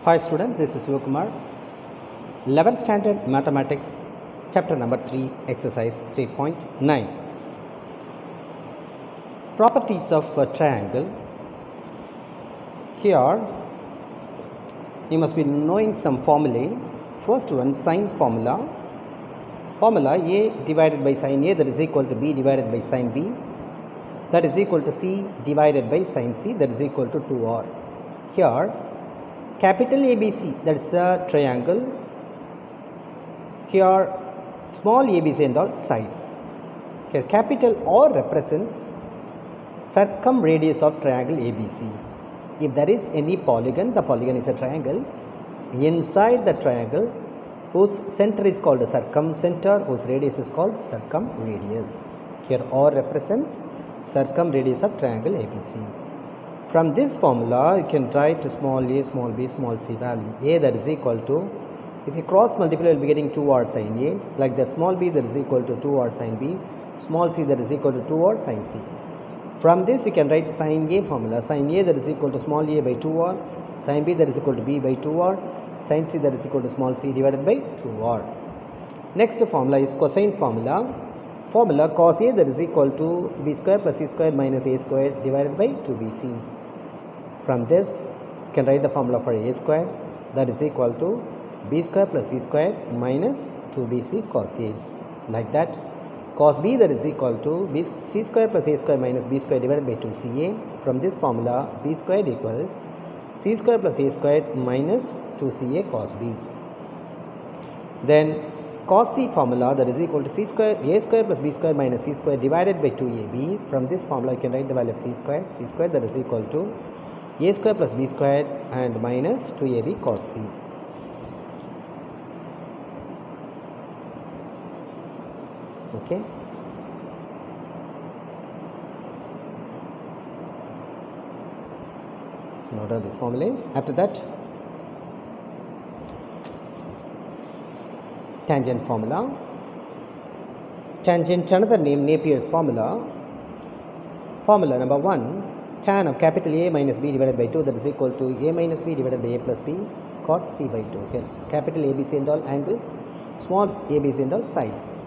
Hi students, this is Sivakumar. 11th standard mathematics, chapter number 3, exercise 3.9. Properties of a triangle. Here you must be knowing some formulae. First one, sine formula. Formula A divided by sine A, that is equal to B divided by sine B, that is equal to C divided by sine C, that is equal to 2R. Here capital ABC, that is a triangle. Here small ABC and all sides. Here capital R represents circumradius of triangle ABC. If there is any polygon, the polygon is a triangle. Inside the triangle, whose center is called a circumcenter, whose radius is called circumradius. Here R represents circumradius of triangle ABC. From this formula, you can write to small a, small b, small c value. A, that is equal to, if you cross multiply, you will be getting 2r sin A. Like that, small b, that is equal to 2r sin B. Small c, that is equal to 2r sin C. From this, you can write sin A formula. Sin A, that is equal to small a by 2r. Sin B, that is equal to b by 2r. Sin C, that is equal to small c divided by 2r. Next formula is cosine formula. Formula cos A, that is equal to b square plus c square minus a square divided by 2bc. From this, you can write the formula for a square, that is equal to b square plus c square minus 2bc cos A. Like that, cos B, that is equal to c square plus a square minus b square divided by 2ca. From this formula, b squared equals c square plus a square minus 2ca cos B. Then cos C formula, that is equal to a square plus b square minus c square divided by 2ab. From this formula, you can write the value of c square that is equal to a square plus b square and minus 2ab cos C. Okay. Note down this formula. After that, tangent formula. Tangent, another name, Napier's formula. Formula number 1, tan of capital A minus B divided by 2, that is equal to A minus B divided by A plus B cot C by 2. Here's capital ABC and all angles, small ABC and all sides.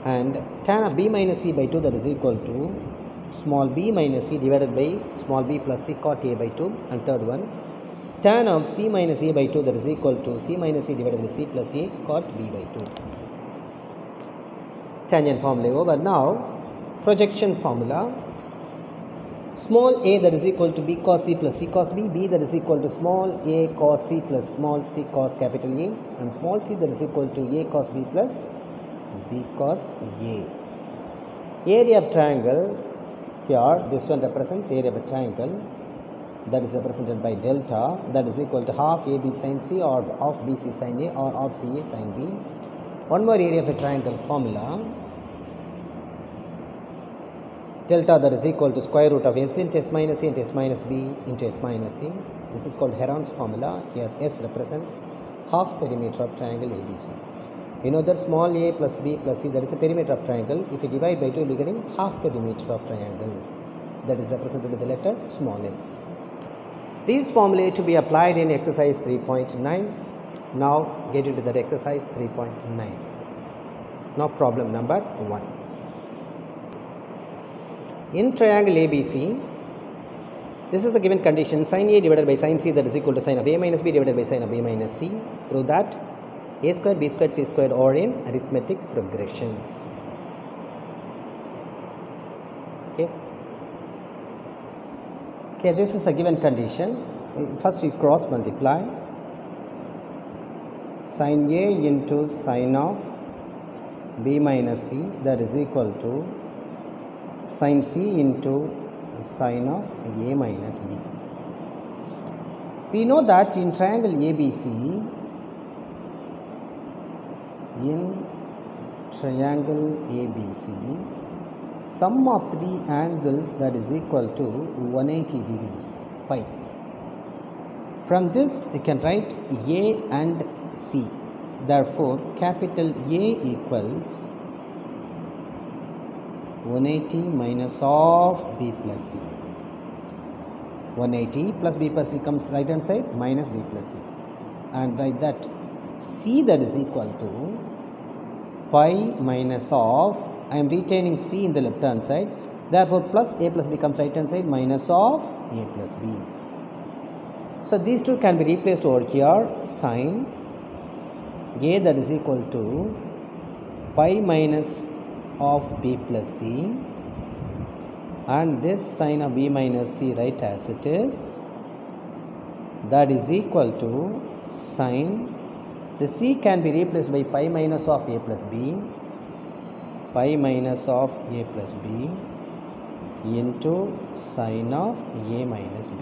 And tan of B minus C by 2, that is equal to small b minus c divided by small b plus c cot A by 2. And third one, tan of C minus A by 2, that is equal to C minus C divided by C plus A cot B by 2. Tangent formula over. Now projection formula. Small a, that is equal to b cos C plus c cos B. B, that is equal to small a cos C plus small c cos capital A. And small c, that is equal to a cos B plus b cos A. Area of triangle. Here this one represents area of a triangle, that is represented by delta, that is equal to half AB sin C or half BC sin A or half CA sin B. One more area of a triangle formula, delta, that is equal to square root of S into S minus A into S minus B into S minus C. This is called Heron's formula. Here S represents half perimeter of triangle ABC. You know that small a plus b plus c, that is the perimeter of triangle. If you divide by 2, you will be getting half perimeter of triangle, that is represented with the letter small s. These formulae to be applied in exercise 3.9. Now get into that exercise 3.9. Now problem number 1. In triangle ABC, this is the given condition, sin A divided by sin C, that is equal to sin of A minus B divided by sin of A minus C. Prove that A squared, B squared, C squared are in arithmetic progression. Okay, this is the given condition. First you cross multiply sin A into sin of B minus C, that is equal to sin C into sin of A minus B. We know that in triangle ABC, sum of three angles, that is equal to 180 degrees pi. From this you can write A and C. Therefore capital A equals 180 minus of B plus C. 180 plus b plus c comes right hand side minus b plus c, and write that c that is equal to pi minus of, I am retaining c in the left hand side, therefore plus a plus b comes right hand side minus of a plus b. So these two can be replaced over here. Sin a that is equal to pi minus of b plus c, and this sin of b minus c right as it is, that is equal to sin, the c can be replaced by pi minus of a plus b, pi minus of a plus b into sin of a minus b.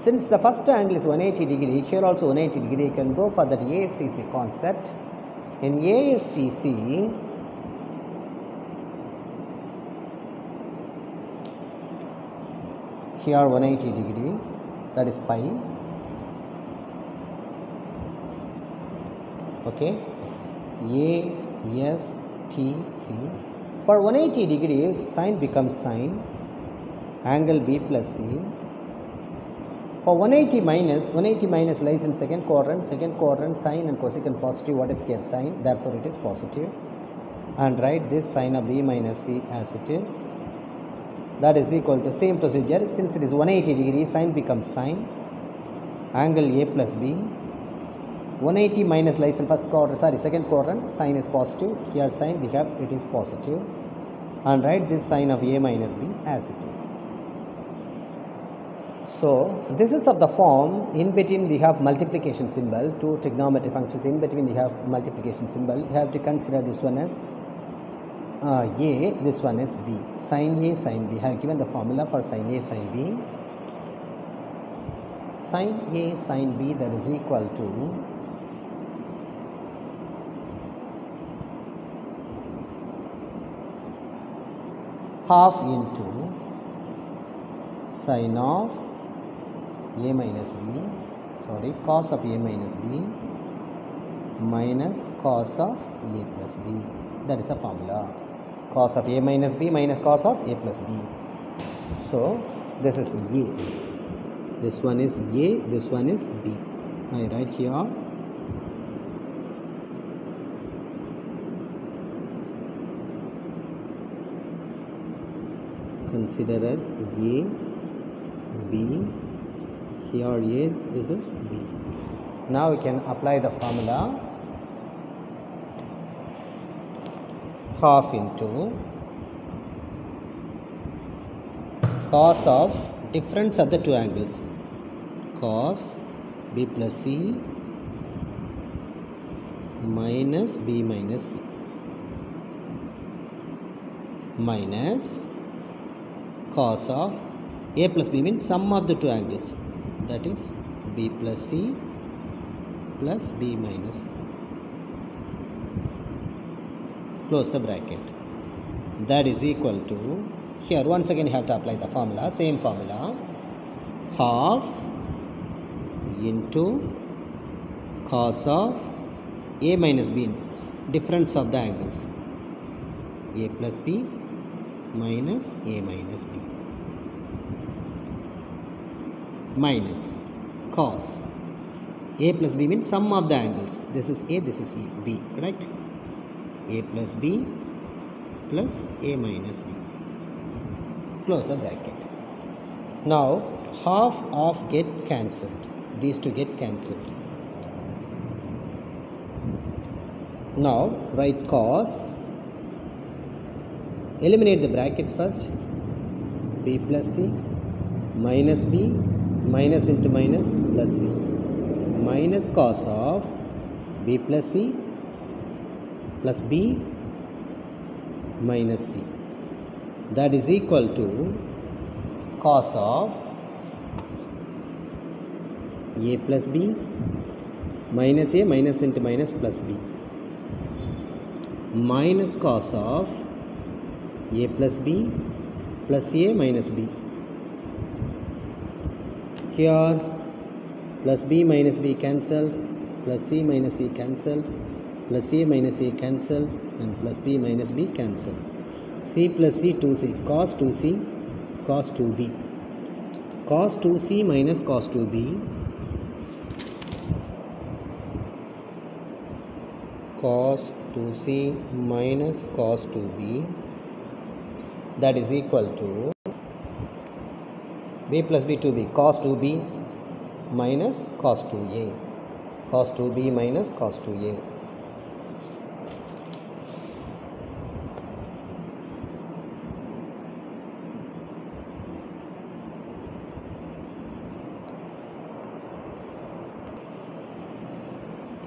Since the first angle is 180 degree, here also 180 degree, you can go for that ASTC concept. In ASTC, here 180 degrees, that is pi, okay, ASTC. For 180 degrees, sine becomes sine, angle b plus c. For 180 minus lies in second quadrant sine and cosecant positive, what is here sine, therefore it is positive, and write this sine of b minus c as it is, that is equal to same procedure. Since it is 180 degrees, sine becomes sine, angle a plus b, 180 minus lies in second quadrant, sine is positive, here sine we have it is positive, and write this sine of a minus b as it is. So this is of the form, in between we have multiplication symbol, two trigonometry functions, in between we have multiplication symbol. You have to consider this one as a, this one is b, sin a sin b. I have given the formula for sin a sin b. Sin a sin b, that is equal to half into sin of a minus b, cos of a minus b minus cos of a plus b. That is a formula. Cos of a minus b minus cos of a plus b. So this is a, this one is a, this one is b. I write here consider as a, b, here a, this is b. Now we can apply the formula. Half into cos of difference of the two angles, cos b plus c minus b minus c, minus cos of a plus b means sum of the two angles, that is b plus c plus b minus c, close the bracket. That is equal to, here once again you have to apply the formula, same formula, half into cos of a minus b, difference of the angles, a plus b minus a minus b, minus cos a plus b means sum of the angles, this is a, this is b, correct? A plus b plus a minus b, close the bracket. Now half of get cancelled, these two get cancelled. Now write cos, eliminate the brackets first, b plus c minus b minus into minus plus c, minus cos of b plus c plus b minus c, that is equal to cos of a plus b minus a minus into minus plus b, minus cos of a plus b plus a minus b. Here plus b minus b cancelled, plus c minus c cancelled, plus a minus a cancelled, and plus b minus b cancelled. C plus c 2c, cos 2c, cos 2b. cos 2c minus cos 2b, cos 2c minus cos 2b, that is equal to b plus b 2b, cos 2b minus cos 2a, cos 2b minus cos 2a.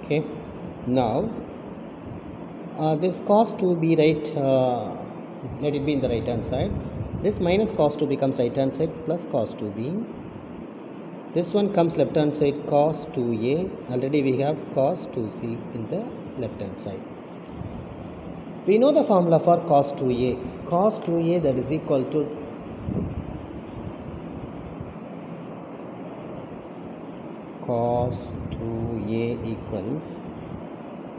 Okay, now this cos 2b, right, let it be in the right hand side. This minus cos 2 becomes right hand side plus cos 2b. This one comes left hand side cos 2a. Already we have cos 2c in the left hand side. We know the formula for cos 2a. Cos 2a, that is equal to cos 2a equals,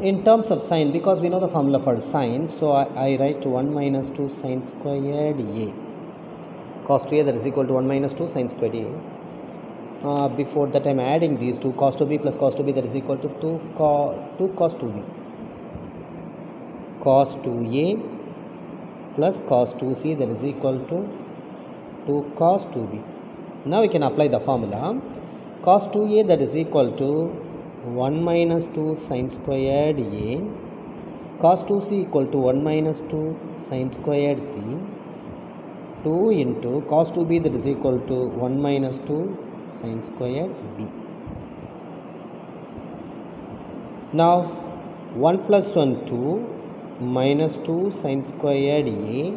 in terms of sine, because we know the formula for sine, so I write 1 minus 2 sine squared a. Cos 2a, that is equal to 1 minus 2 sine squared a. Before that I am adding these two, cos 2b plus cos 2b, that is equal to 2 cos 2b. Cos 2a plus cos 2c, that is equal to 2 cos 2b. Now we can apply the formula. Cos 2a, that is equal to 1 minus 2 sine squared a. Cos 2c equal to 1 minus 2 sine squared c. 2 into cos 2b, that is equal to 1 minus 2 sine squared b. Now 1 plus 1 2 minus 2 sine squared a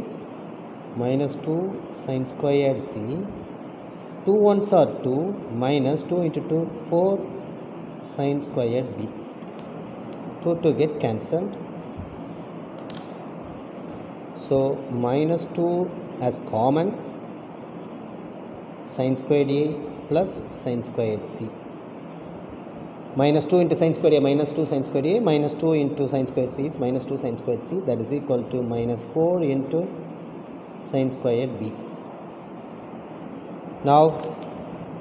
minus 2 sine squared c. 2 ones are 2 minus 2 into 2 4 sine squared b. 2 to get cancelled. So minus 2 as common, sine squared a plus sine squared c. Minus 2 into sine squared a minus 2 sine squared a minus 2 into sine squared c is minus 2 sine squared c, that is equal to minus 4 into sine squared b. Now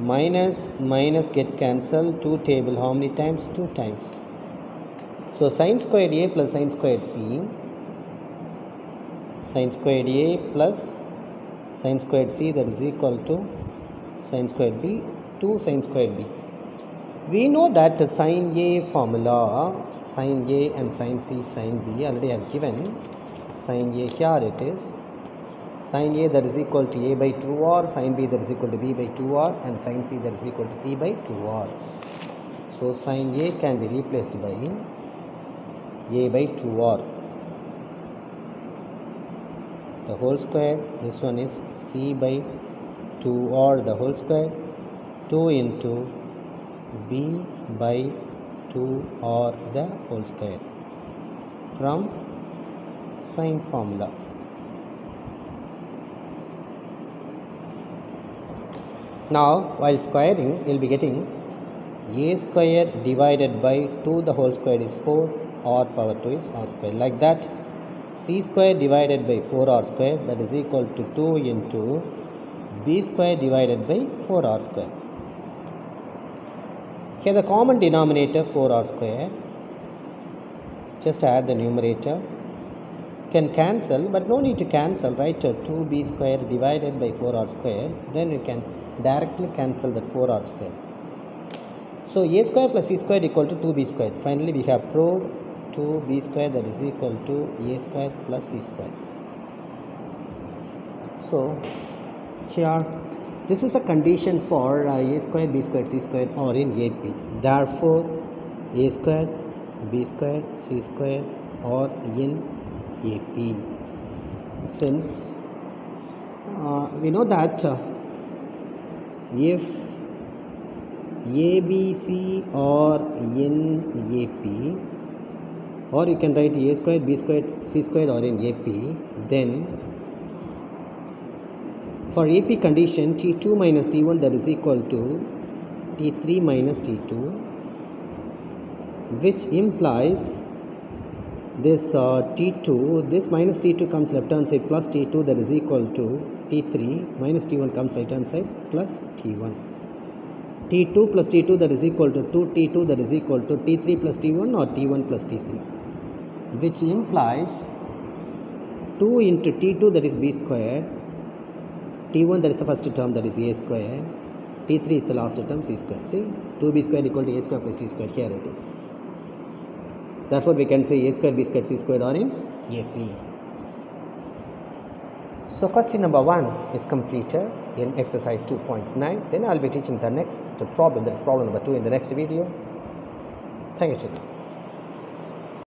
minus get cancelled, 2 table how many times? 2 times. So sine squared a plus sine squared c, sine squared a plus sine squared c, that is equal to sine squared b, 2 sine squared b. We know that the sine a formula, sine a and sine c, sine b, already I have given. Sine a, here it is. Sine a, that is equal to a by 2r, sine b, that is equal to b by 2r, and sine c, that is equal to c by 2r. So sine a can be replaced by a by 2r, the whole square. This one is c by 2r the whole square, 2 into b by 2r the whole square from sine formula. Now while squaring, we will be getting a square divided by 2 the whole square is 4, r power 2 is r square. Like that, c square divided by 4r square, that is equal to 2 into b square divided by 4r square. Here the common denominator 4r square, just add the numerator, can cancel, but no need to cancel, right? 2b square divided by 4r square, then you can directly cancel that 4r square. So a square plus c square equal to 2b square. Finally we have proved 2b square, that is equal to a square plus c square. So here this is a condition for a square, b square, c square or in AP. Therefore a square, b square, c square or in AP. Since we know that if ABC or in AP, or you can write a square, b square, c square or in AP, then for AP condition T2 minus T1, that is equal to T3 minus T2, which implies this T2, this minus T2 comes left hand side plus T2, that is equal to T3 minus T1 comes right hand side plus T1. T2 plus T2 that is equal to 2T2 that is equal to T3 plus T1 or T1 plus T3, which implies 2 into T2 that is B squared, T1 that is the first term that is A squared, T3 is the last term C squared. See, 2B squared equal to A squared plus C squared, here it is. Therefore, we can say A squared, B squared, C squared are in AP. So, question number 1 is completed in exercise 2.9. Then I will be teaching the next problem, that is problem number 2 in the next video. Thank you, children.